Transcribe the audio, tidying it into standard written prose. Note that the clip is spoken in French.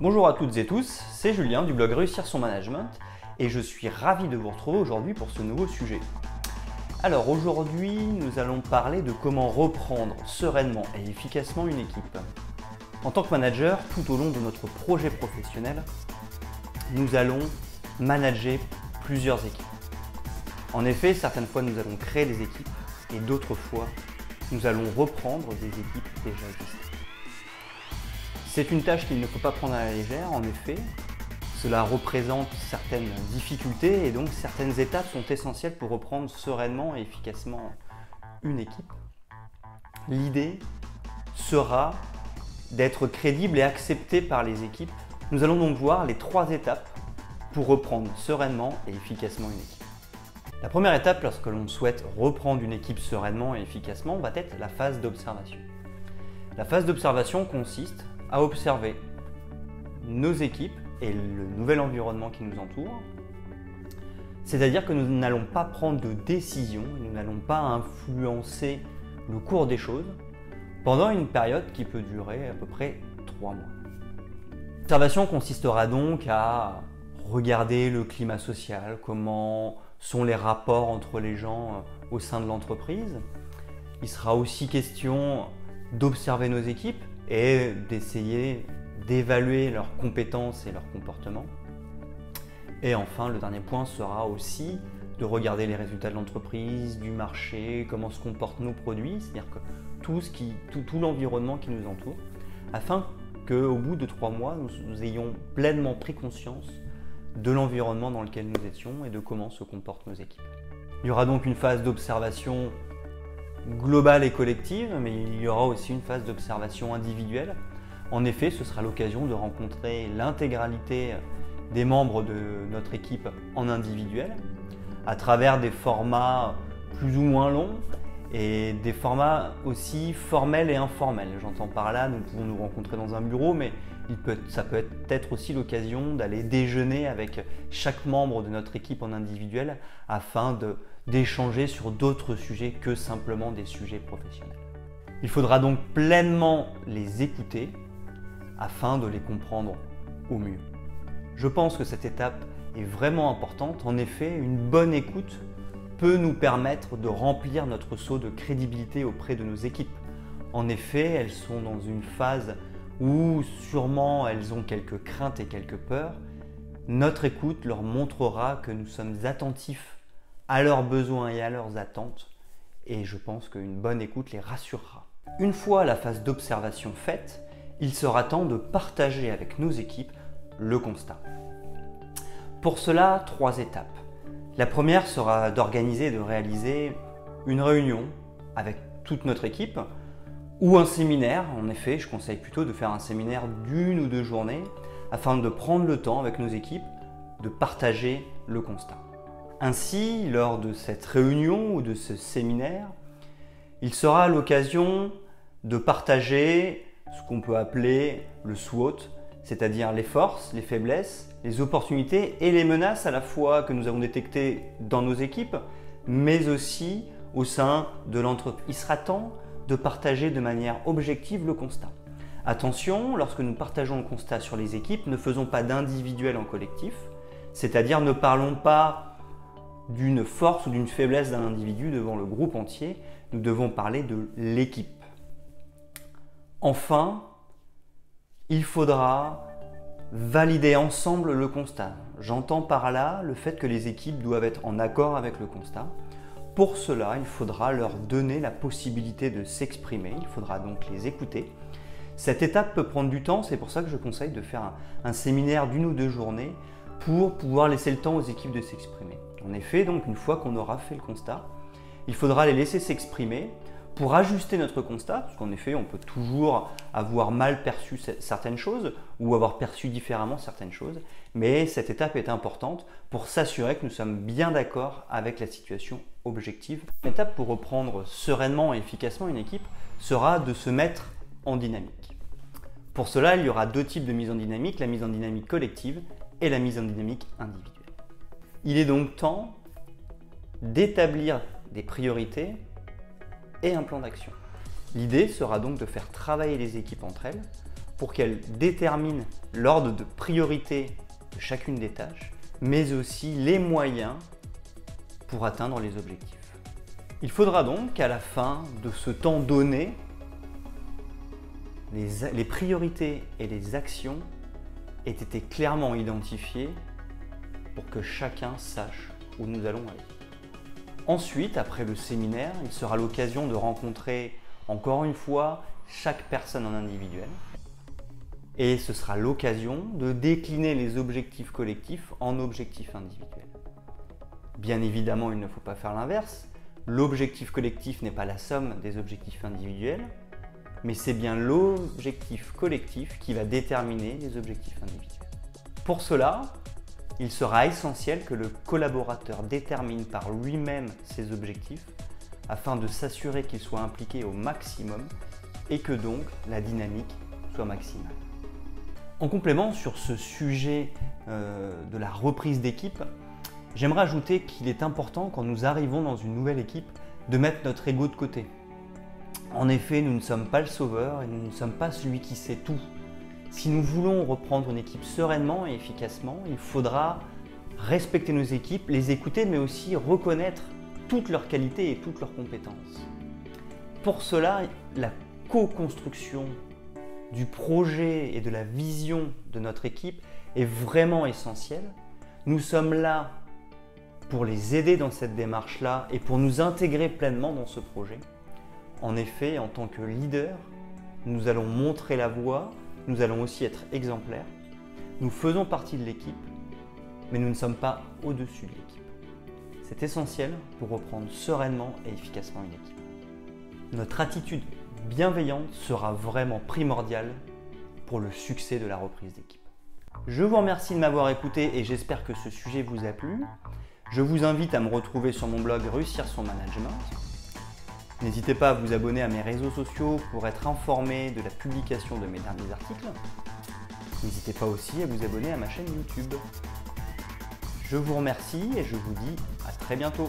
Bonjour à toutes et tous, c'est Julien du blog Réussir son management et je suis ravi de vous retrouver aujourd'hui pour ce nouveau sujet. Alors aujourd'hui, nous allons parler de comment reprendre sereinement et efficacement une équipe. En tant que manager, tout au long de notre projet professionnel, nous allons manager plusieurs équipes. En effet, certaines fois nous allons créer des équipes et d'autres fois nous allons reprendre des équipes déjà existantes. C'est une tâche qu'il ne faut pas prendre à la légère, en effet. Cela représente certaines difficultés et donc certaines étapes sont essentielles pour reprendre sereinement et efficacement une équipe. L'idée sera d'être crédible et accepté par les équipes. Nous allons donc voir les 3 étapes pour reprendre sereinement et efficacement une équipe. La première étape, lorsque l'on souhaite reprendre une équipe sereinement et efficacement, va être la phase d'observation. La phase d'observation consiste à observer nos équipes et le nouvel environnement qui nous entoure. C'est-à-dire que nous n'allons pas prendre de décision, nous n'allons pas influencer le cours des choses pendant une période qui peut durer à peu près 3 mois. L'observation consistera donc à regarder le climat social, comment sont les rapports entre les gens au sein de l'entreprise. Il sera aussi question d'observer nos équipes et d'essayer d'évaluer leurs compétences et leurs comportements. Et enfin, le dernier point sera aussi de regarder les résultats de l'entreprise, du marché, comment se comportent nos produits, c'est-à-dire que tout l'environnement qui nous entoure, afin qu'au bout de 3 mois, nous ayons pleinement pris conscience de l'environnement dans lequel nous étions et de comment se comportent nos équipes. Il y aura donc une phase d'observation globale et collective, mais il y aura aussi une phase d'observation individuelle. En effet, ce sera l'occasion de rencontrer l'intégralité des membres de notre équipe en individuel, à travers des formats plus ou moins longs et des formats aussi formels et informels. J'entends par là, nous pouvons nous rencontrer dans un bureau, mais ça peut être aussi l'occasion d'aller déjeuner avec chaque membre de notre équipe en individuel afin d'échanger sur d'autres sujets que simplement des sujets professionnels. Il faudra donc pleinement les écouter afin de les comprendre au mieux. Je pense que cette étape est vraiment importante. En effet, une bonne écoute peut nous permettre de remplir notre seau de crédibilité auprès de nos équipes. En effet, elles sont dans une phase où sûrement elles ont quelques craintes et quelques peurs. Notre écoute leur montrera que nous sommes attentifs à leurs besoins et à leurs attentes et je pense qu'une bonne écoute les rassurera. Une fois la phase d'observation faite, il sera temps de partager avec nos équipes le constat. Pour cela, 3 étapes. La première sera d'organiser et de réaliser une réunion avec toute notre équipe ou un séminaire. En effet, je conseille plutôt de faire un séminaire d'1 ou 2 journées afin de prendre le temps avec nos équipes de partager le constat. Ainsi, lors de cette réunion ou de ce séminaire, il sera l'occasion de partager ce qu'on peut appeler le SWOT, c'est-à-dire les forces, les faiblesses, les opportunités et les menaces à la fois que nous avons détectées dans nos équipes, mais aussi au sein de l'entreprise. Il sera temps de partager de manière objective le constat. Attention, lorsque nous partageons le constat sur les équipes, ne faisons pas d'individuel en collectif, c'est-à-dire ne parlons pas d'une force ou d'une faiblesse d'un individu devant le groupe entier, nous devons parler de l'équipe. Enfin, il faudra valider ensemble le constat. J'entends par là le fait que les équipes doivent être en accord avec le constat. Pour cela, il faudra leur donner la possibilité de s'exprimer, il faudra donc les écouter. Cette étape peut prendre du temps, c'est pour ça que je conseille de faire un séminaire d'1 ou 2 journées pour pouvoir laisser le temps aux équipes de s'exprimer. En effet, donc une fois qu'on aura fait le constat, il faudra les laisser s'exprimer pour ajuster notre constat, parce qu'en effet, on peut toujours avoir mal perçu certaines choses ou avoir perçu différemment certaines choses, mais cette étape est importante pour s'assurer que nous sommes bien d'accord avec la situation objective. L'étape pour reprendre sereinement et efficacement une équipe sera de se mettre en dynamique. Pour cela, il y aura 2 types de mise en dynamique, la mise en dynamique collective et la mise en dynamique individuelle. Il est donc temps d'établir des priorités et un plan d'action. L'idée sera donc de faire travailler les équipes entre elles pour qu'elle détermine l'ordre de priorité de chacune des tâches, mais aussi les moyens pour atteindre les objectifs. Il faudra donc qu'à la fin de ce temps donné, les priorités et les actions aient été clairement identifiées pour que chacun sache où nous allons aller. Ensuite, après le séminaire, il sera l'occasion de rencontrer encore une fois chaque personne en individuel. Et ce sera l'occasion de décliner les objectifs collectifs en objectifs individuels. Bien évidemment, il ne faut pas faire l'inverse. L'objectif collectif n'est pas la somme des objectifs individuels, mais c'est bien l'objectif collectif qui va déterminer les objectifs individuels. Pour cela, il sera essentiel que le collaborateur détermine par lui-même ses objectifs afin de s'assurer qu'il soit impliqué au maximum et que donc la dynamique soit maximale. En complément sur ce sujet de la reprise d'équipe, j'aimerais ajouter qu'il est important quand nous arrivons dans une nouvelle équipe de mettre notre ego de côté. En effet, nous ne sommes pas le sauveur et nous ne sommes pas celui qui sait tout. Si nous voulons reprendre une équipe sereinement et efficacement, il faudra respecter nos équipes, les écouter, mais aussi reconnaître toutes leurs qualités et toutes leurs compétences. Pour cela, la co-construction du projet et de la vision de notre équipe est vraiment essentielle. Nous sommes là pour les aider dans cette démarche-là et pour nous intégrer pleinement dans ce projet. En effet, en tant que leader, nous allons montrer la voie, nous allons aussi être exemplaires. Nous faisons partie de l'équipe, mais nous ne sommes pas au-dessus de l'équipe. C'est essentiel pour reprendre sereinement et efficacement une équipe. Notre attitude bienveillante sera vraiment primordiale pour le succès de la reprise d'équipe. Je vous remercie de m'avoir écouté et j'espère que ce sujet vous a plu. Je vous invite à me retrouver sur mon blog Réussir son management. N'hésitez pas à vous abonner à mes réseaux sociaux pour être informé de la publication de mes derniers articles. N'hésitez pas aussi à vous abonner à ma chaîne YouTube. Je vous remercie et je vous dis à très bientôt.